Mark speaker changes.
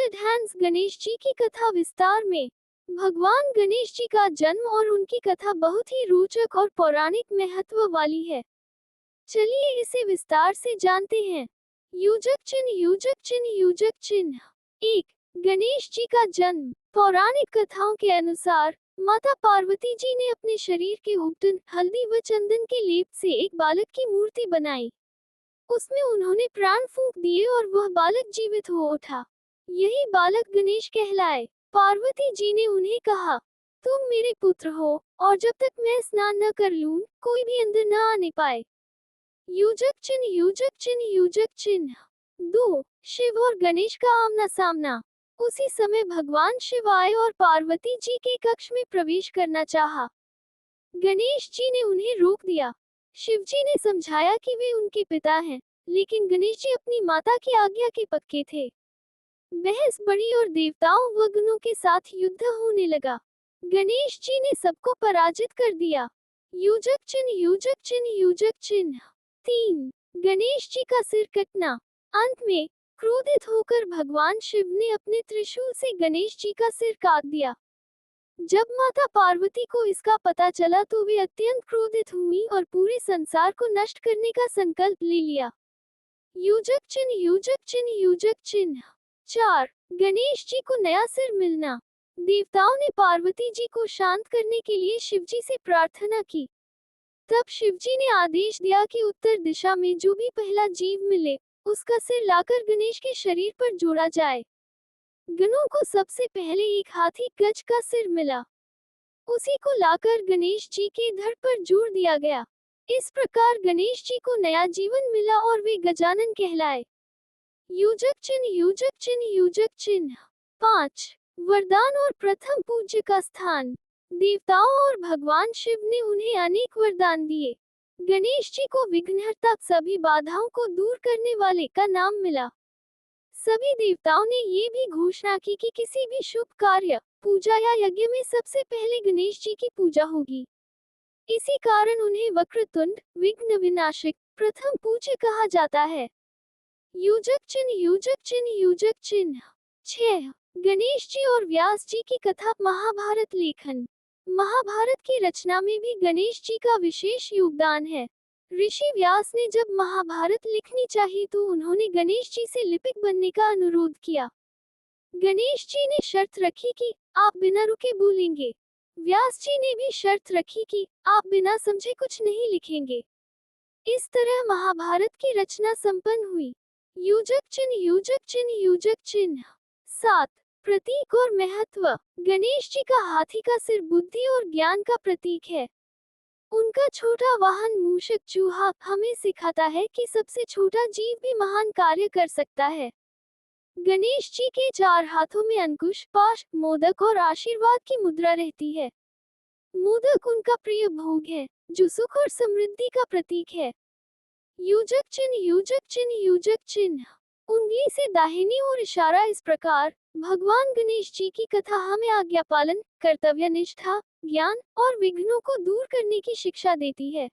Speaker 1: Educated hands Ganesh ji की कथा विस्तार में। भगवान गणेश जी का जन्म और उनकी कथा बहुत ही रोचक और पौराणिक महत्व वाली है। चलिए इसे विस्तार से जानते हैं। युजक चिन्ह युजक चिन्ह युजक चिन्ह। 1. गणेश जी का जन्म। पौराणिक कथाओं के अनुसार माता पार्वती जी ने अपने शरीर के उपटन, हल्दी व चंदन के लेप से एक बालक की मूर्ति बनाई। उसमें उन्होंने प्राण फूंक दिए और वह बालक जीवित हो उठा। यही बालक गणेश कहलाए। पार्वती जी ने उन्हें कहा, तुम मेरे पुत्र हो और जब तक मैं स्नान न कर लूं, कोई भी अंदर न आने पाए। युजक चिन्ह युजक चिन्ह युजक चिन्ह। 2. शिव और गणेश का आमना सामना। उसी समय भगवान शिव आए और पार्वती जी के कक्ष में प्रवेश करना चाहा। गणेश जी ने उन्हें रोक दिया। शिव जी ने समझाया कि वे उनके पिता हैं, लेकिन गणेश जी अपनी माता की आज्ञा के पक्के थे। बहस बढ़ी और देवताओं व गणों के साथ युद्ध होने लगा। गणेश जी ने सबको पराजित कर दिया। युजक चिन्ह युजक चिन्ह युजक चिन्ह। 3. गणेश जी का सिर कटना। अंत में क्रोधित होकर भगवान शिव ने अपने त्रिशूल से गणेश जी का सिर काट दिया। जब माता पार्वती को इसका पता चला तो वे अत्यंत क्रोधित हुई और पूरे संसार को नष्ट करने का संकल्प ले लिया। युजक चिन्ह युजक चिन्ह युजक चिन्ह। 4. गणेश जी को नया सिर मिलना। देवताओं ने पार्वती जी को शांत करने के लिए शिव जी से प्रार्थना की। तब शिव जी ने आदेश दिया कि उत्तर दिशा में जो भी पहला जीव मिले, उसका सिर लाकर गणेश के शरीर पर जोड़ा जाए। गणों को सबसे पहले एक हाथी गज का सिर मिला। उसी को लाकर गणेश जी के धड़ पर जोड़ दिया गया। इस प्रकार गणेश जी को नया जीवन मिला और वे गजानन कहलाए। युजक चिन्ह युजक चिन्ह युजक चिन्ह। 5. वरदान और प्रथम पूज्य का स्थान। देवताओं और भगवान शिव ने उन्हें अनेक वरदान दिए। गणेश जी को विघ्नहर्ता, सभी बाधाओं को दूर करने वाले का नाम मिला। सभी देवताओं ने ये भी घोषणा की कि किसी भी शुभ कार्य, पूजा या यज्ञ में सबसे पहले गणेश जी की पूजा होगी। इसी कारण उन्हें वक्रतुंड, विघ्न विनाशक, प्रथम पूज्य कहा जाता है। युजक चिन्ह युजक चिन्ह युजक चिन्ह। 6. गणेश जी और व्यास जी की कथा। महाभारत लेखन। महाभारत की रचना में भी गणेश जी का विशेष योगदान है। ऋषि व्यास ने जब महाभारत लिखनी चाहिए तो उन्होंने गणेश जी से लिपिक बनने का अनुरोध किया। गणेश जी ने शर्त रखी कि आप बिना रुके बोलेंगे। व्यास जी ने भी शर्त रखी कि आप बिना समझे कुछ नहीं लिखेंगे। इस तरह महाभारत की रचना संपन्न हुई। युजक चिन्ह युजक चिन्ह युजक चिन्ह। 7. प्रतीक और महत्व। गणेश जी का हाथी का सिर बुद्धि और ज्ञान का प्रतीक है। उनका छोटा वाहन मूषक चूहा हमें सिखाता है कि सबसे छोटा जीव भी महान कार्य कर सकता है। गणेश जी के 4 हाथों में अंकुश, पाश, मोदक और आशीर्वाद की मुद्रा रहती है। मोदक उनका प्रिय भोग है, जो सुख और समृद्धि का प्रतीक है। युजक चिन्ह युजक चिन्ह युजक चिन्ह। उंगली से दाहिनी ओर इशारा। इस प्रकार भगवान गणेश जी की कथा हमें आज्ञा पालन, कर्तव्य निष्ठा, ज्ञान और विघ्नों को दूर करने की शिक्षा देती है।